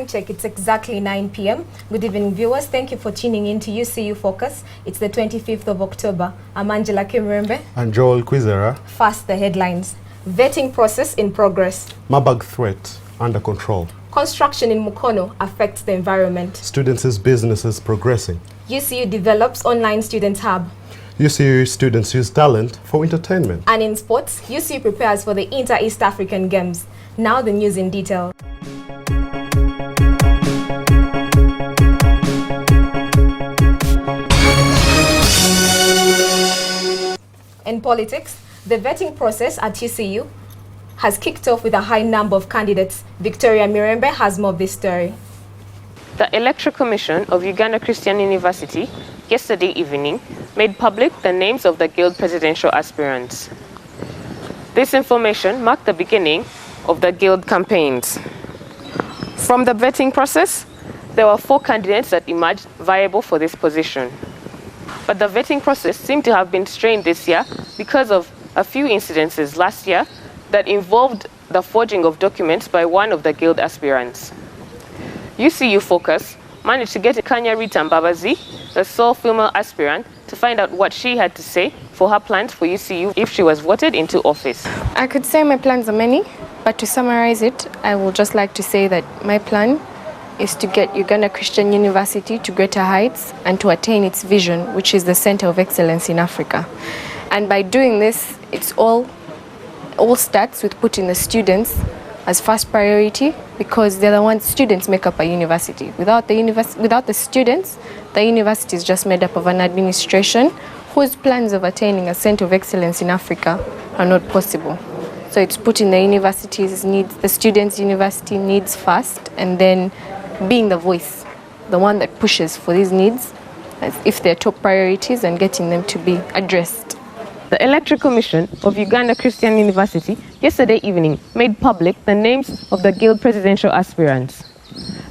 check, it's exactly 9 p.m. Good evening, viewers. Thank you for tuning in to UCU Focus. It's the 25th of October. I'm Angela Kimrembe. And Joel Quizera. First, the headlines. Vetting process in progress. Marburg threat under control. Construction in Mukono affects the environment. Students' businesses progressing. UCU develops online student hub. UCU students use talent for entertainment. And in sports, UCU prepares for the Inter-East African Games. Now the news in detail. In politics, the vetting process at UCU has kicked off with a high number of candidates. Victoria Mirembe has more of this story. The Electoral Commission of Uganda Christian University yesterday evening made public the names of the Guild presidential aspirants. This information marked the beginning of the Guild campaigns. From the vetting process, there were 4 candidates that emerged viable for this position. But the vetting process seemed to have been strained this year because of a few incidences last year that involved the forging of documents by one of the Guild aspirants. UCU Focus managed to get Kanya Rita Mbabazi, the sole female aspirant, to find out what she had to say for her plans for UCU if she was voted into office. I could say my plans are many, but to summarize it, I would just like to say that my plan is to get Uganda Christian University to greater heights and to attain its vision, which is the center of excellence in Africa. And by doing this, it's all starts with putting the students as first priority, because they're the ones students make up a university. Without the students, the university is just made up of an administration whose plans of attaining a center of excellence in Africa are not possible. So it's putting the university's needs, the students' university needs first, and then being the voice, the one that pushes for these needs as if they're top priorities and getting them to be addressed. The Electoral Commission of Uganda Christian University yesterday evening made public the names of the Guild presidential aspirants.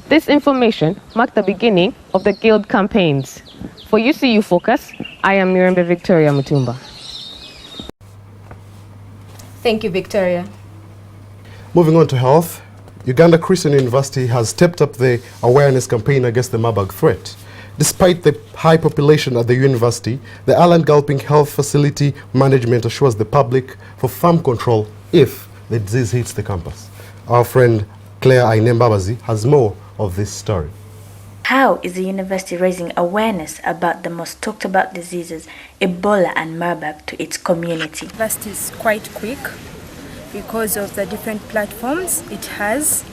This information marked the beginning of the Guild campaigns. For UCU Focus, I am Mirembe Victoria Mutumba. Thank you, Victoria. Moving on to health, Uganda Christian University has stepped up the awareness campaign against the Marburg threat. Despite the high population at the university, the Island Gulping Health Facility Management assures the public for farm control if the disease hits the campus. Our friend Claire Ainembabazi has more of this story. How is the university raising awareness about the most talked about diseases, Ebola and Marburg, to its community? The university is quite quick because of the different platforms it has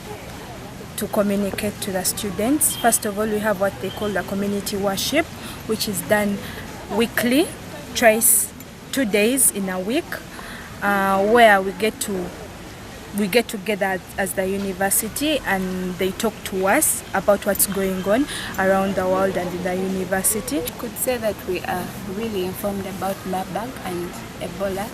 to communicate to the students. First of all, we have what they call the community worship, which is done weekly, twice 2 days in a week, where we get together as the university and they talk to us about what's going on around the world and in the university. I could say that we are really informed about Marburg and Ebola,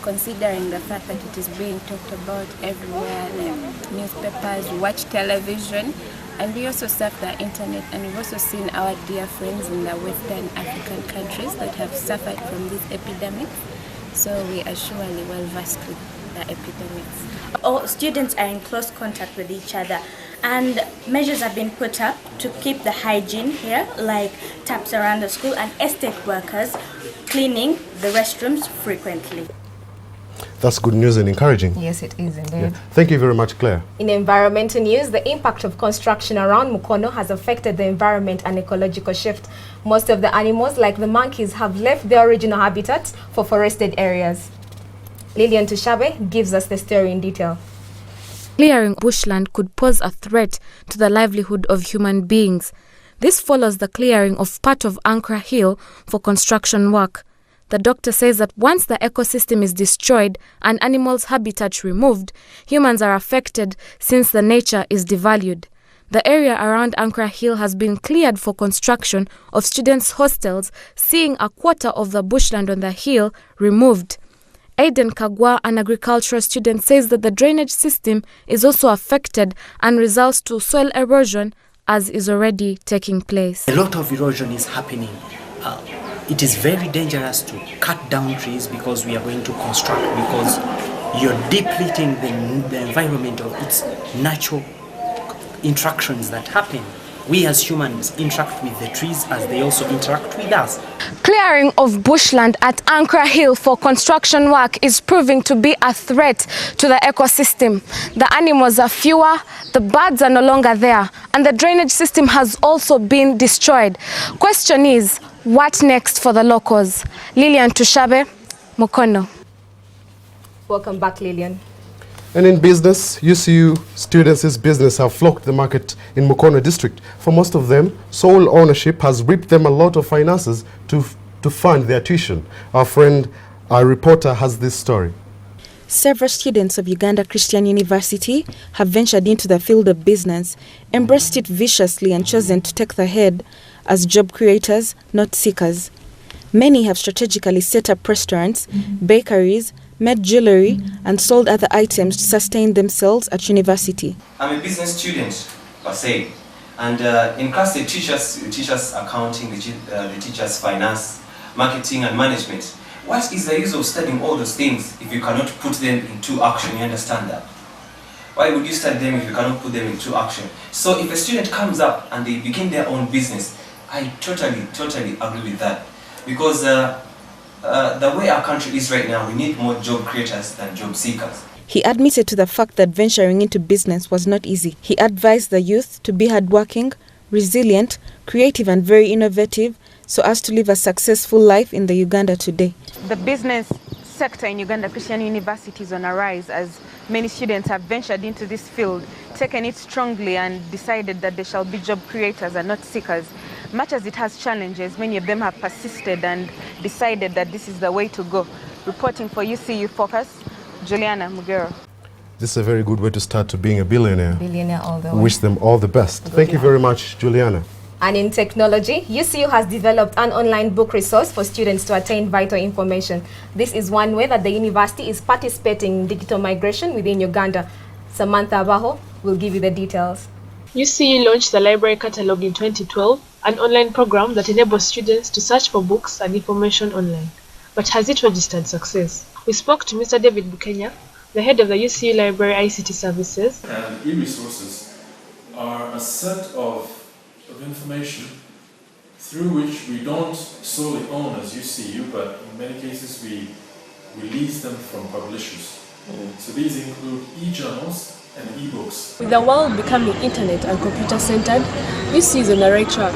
considering the fact that it is being talked about everywhere, like newspapers, watch television, and we also surf the internet, and we've also seen our dear friends in the Western African countries that have suffered from this epidemic. So we are surely well versed with the epidemics. All students are in close contact with each other, and measures have been put up to keep the hygiene here, like taps around the school and estate workers cleaning the restrooms frequently. That's good news and encouraging. Yes, it is indeed. Yeah. Thank you very much, Claire. In environmental news, the impact of construction around Mukono has affected the environment and ecological shift. Most of the animals, like the monkeys, have left their original habitats for forested areas. Lillian Tushabe gives us the story in detail. Clearing bushland could pose a threat to the livelihood of human beings. This follows the clearing of part of Anchor Hill for construction work. The doctor says that once the ecosystem is destroyed and animals' habitat removed, humans are affected since the nature is devalued. The area around Anchor Hill has been cleared for construction of students' hostels, seeing a quarter of the bushland on the hill removed. Aiden Kagwa, an agricultural student, says that the drainage system is also affected and results to soil erosion, as is already taking place. A lot of erosion is happening. It is very dangerous to cut down trees because we are going to construct, because you're depleting the environment of its natural interactions that happen. We as humans interact with the trees as they also interact with us. Clearing of bushland at Anchor Hill for construction work is proving to be a threat to the ecosystem. The animals are fewer, the birds are no longer there, and the drainage system has also been destroyed. Question is, what next for the locals? Lilian Tushabe, Mukono. Welcome back, Lillian. And in business, UCU students' business have flocked the market in Mukono district. For most of them, sole ownership has reaped them a lot of finances to fund their tuition. Our reporter has this story. Several students of Uganda Christian University have ventured into the field of business, embraced it viciously and chosen to take the head as job creators, not seekers. Many have strategically set up restaurants, bakeries, made jewelry and sold other items to sustain themselves at university. I'm a business student, per se, and in class they teach us accounting, they teach us finance, marketing and management. What is the use of studying all those things if you cannot put them into action? You understand that? Why would you study them if you cannot put them into action? So if a student comes up and they begin their own business, I totally agree with that, because the way our country is right now, we need more job creators than job seekers. He admitted to the fact that venturing into business was not easy. He advised the youth to be hardworking, resilient, creative and very innovative so as to live a successful life in the Uganda today. The business sector in Uganda Christian University is on a rise as many students have ventured into this field, taken it strongly and decided that they shall be job creators and not seekers. Much as it has challenges, many of them have persisted and decided that this is the way to go. Reporting for UCU Focus, Juliana Mugero. This is a very good way to start to being a billionaire. Billionaire all the way. Wish them all the best. Thank you very much, Juliana. And in technology, UCU has developed an online book resource for students to attain vital information. This is one way that the university is participating in digital migration within Uganda. Samantha Abaho will give you the details. UCU launched the Library Catalogue in 2012, an online program that enables students to search for books and information online. But has it registered success? We spoke to Mr. David Bukenya, the head of the UCU Library ICT Services. And e-resources are a set of information through which we don't solely own as UCU, but in many cases we release them from publishers. So these include e-journals and e-books. With the world becoming internet and computer centered, UCU is on the right track.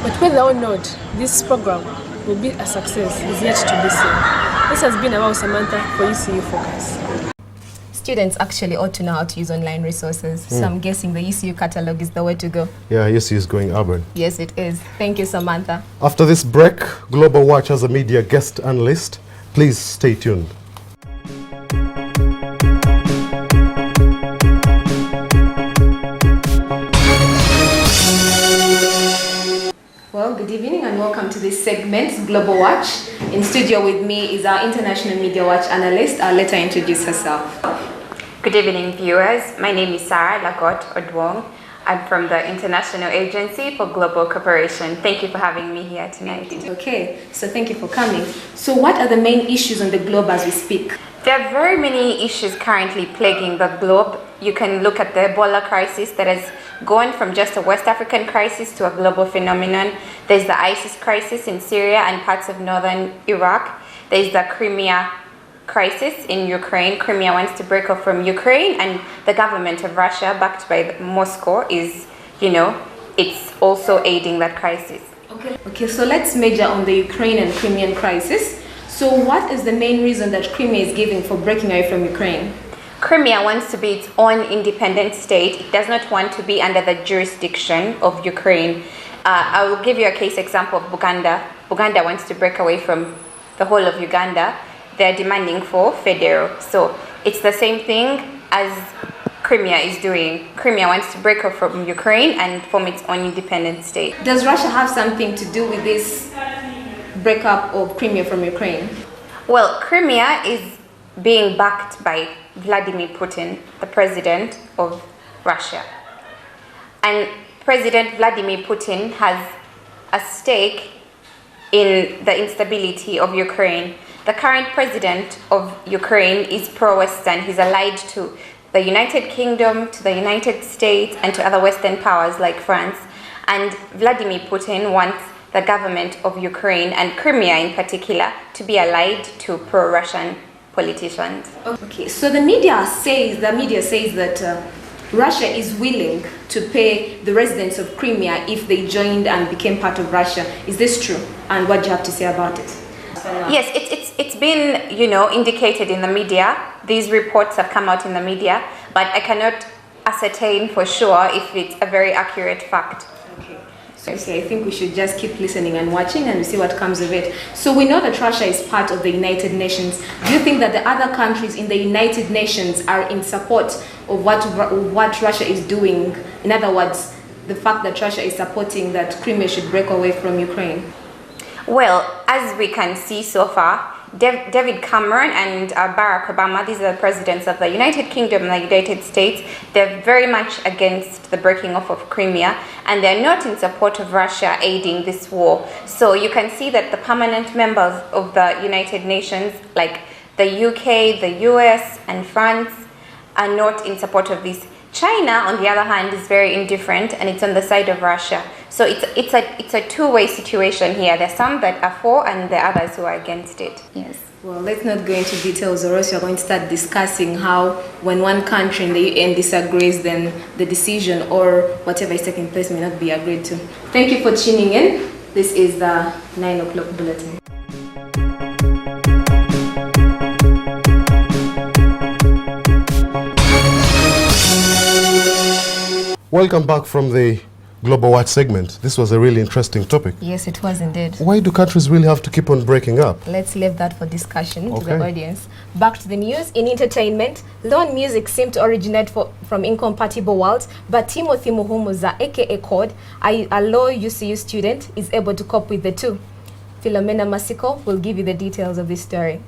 But whether or not this program will be a success is yet to be seen. This has been about Samantha for UCU Focus. Students actually ought to know how to use online resources. So I'm guessing the UCU catalog is the way to go. Yeah, UCU is going urban. Yes, it is. Thank you, Samantha. After this break, Global Watch has a media guest analyst. Please stay tuned. Well, good evening and welcome to this segment, Global Watch. In studio with me is our International Media Watch analyst. I'll let her introduce herself. Good evening, viewers. My name is Sarah Lagot Odwong. I'm from the International Agency for Global Cooperation. Thank you for having me here tonight. Okay, so thank you for coming. So what are the main issues on the globe as we speak? There are very many issues currently plaguing the globe. You can look at the Ebola crisis that has gone from just a West African crisis to a global phenomenon. There's the ISIS crisis in Syria and parts of northern Iraq. There's the Crimea crisis in Ukraine. Crimea wants to break off from Ukraine, and the government of Russia, backed by Moscow, is, it's also aiding that crisis. Okay, so let's major on the Ukraine and Crimean crisis. So what is the main reason that Crimea is giving for breaking away from Ukraine? Crimea wants to be its own independent state. It does not want to be under the jurisdiction of Ukraine. I will give you a case example of Buganda. Buganda wants to break away from the whole of Uganda. They're demanding for federal. So it's the same thing as Crimea is doing. Crimea wants to break off from Ukraine and form its own independent state. Does Russia have something to do with this breakup of Crimea from Ukraine? Well, Crimea is being backed by Vladimir Putin, the president of Russia. And President Vladimir Putin has a stake in the instability of Ukraine. The current president of Ukraine is pro-Western. He's allied to the United Kingdom, to the United States, and to other Western powers like France. And Vladimir Putin wants the government of Ukraine and Crimea in particular to be allied to pro-Russian politicians. Okay, so the media says that Russia is willing to pay the residents of Crimea if they joined and became part of Russia. Is this true? And what do you have to say about it? Yes, it's been, indicated in the media. These reports have come out in the media, but I cannot ascertain for sure if it's a very accurate fact. Okay, I think we should just keep listening and watching and see what comes of it. So we know that Russia is part of the United Nations. Do you think that the other countries in the United Nations are in support of what Russia is doing? In other words, the fact that Russia is supporting that Crimea should break away from Ukraine? Well, as we can see so far, David Cameron and Barack Obama, these are the presidents of the United Kingdom and the United States, they're very much against the breaking off of Crimea, and they're not in support of Russia aiding this war. So you can see that the permanent members of the United Nations, like the UK, the US, and France, are not in support of this. China, on the other hand, is very indifferent, and it's on the side of Russia. So it's a two-way situation here. There's some that are for, and the others who are against it. Yes. Well, let's not go into details, or else you're going to start discussing how when one country in the UN disagrees, then the decision or whatever is taking place may not be agreed to. Thank you for tuning in. This is the 9 o'clock bulletin. Welcome back from the Global Watch segment. This was a really interesting topic. Yes, it was indeed. Why do countries really have to keep on breaking up? Let's leave that for discussion to the audience. Back to the news. In entertainment, loan music seemed to originate from incompatible worlds, but Timothy Muhumuza, aka Code, a law UCU student, is able to cope with the two. Philomena Masiko will give you the details of this story.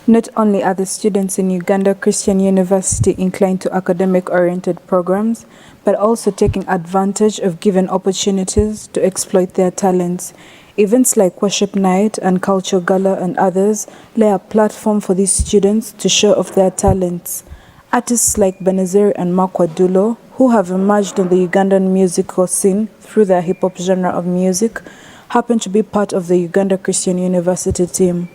Not only are the students in Uganda Christian University inclined to academic-oriented programs, but also taking advantage of given opportunities to exploit their talents. Events like Worship Night and Culture Gala and others lay a platform for these students to show off their talents. Artists like Benazir and Makwadulo, who have emerged on the Ugandan musical scene through their hip-hop genre of music, happen to be part of the Uganda Christian University team.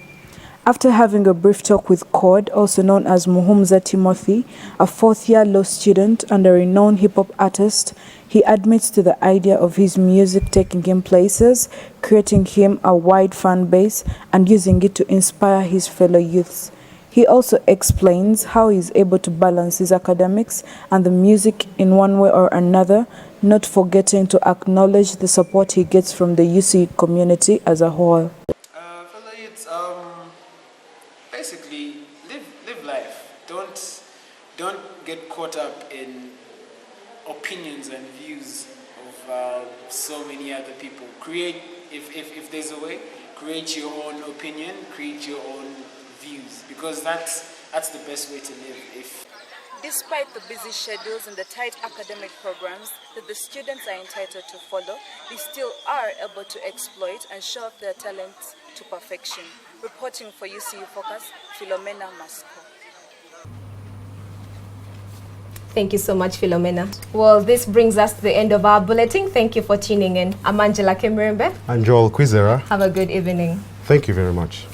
After having a brief talk with Cord, also known as Muhumuza Timothy, a fourth-year law student and a renowned hip-hop artist, he admits to the idea of his music taking him places, creating him a wide fan base, and using it to inspire his fellow youths. He also explains how he is able to balance his academics and the music in one way or another, not forgetting to acknowledge the support he gets from the UC community as a whole. Basically, live life. Don't get caught up in opinions and views of so many other people. Create, if there's a way, create your own opinion, create your own views, because that's the best way to live. Despite the busy schedules and the tight academic programs that the students are entitled to follow, they still are able to exploit and show off their talents to perfection. Reporting for UCU Focus, Philomena Masco. Thank you so much, Philomena. Well, this brings us to the end of our bulletin. Thank you for tuning in. I'm Angela Kemrembe. And Joel Kwizera. Have a good evening. Thank you very much.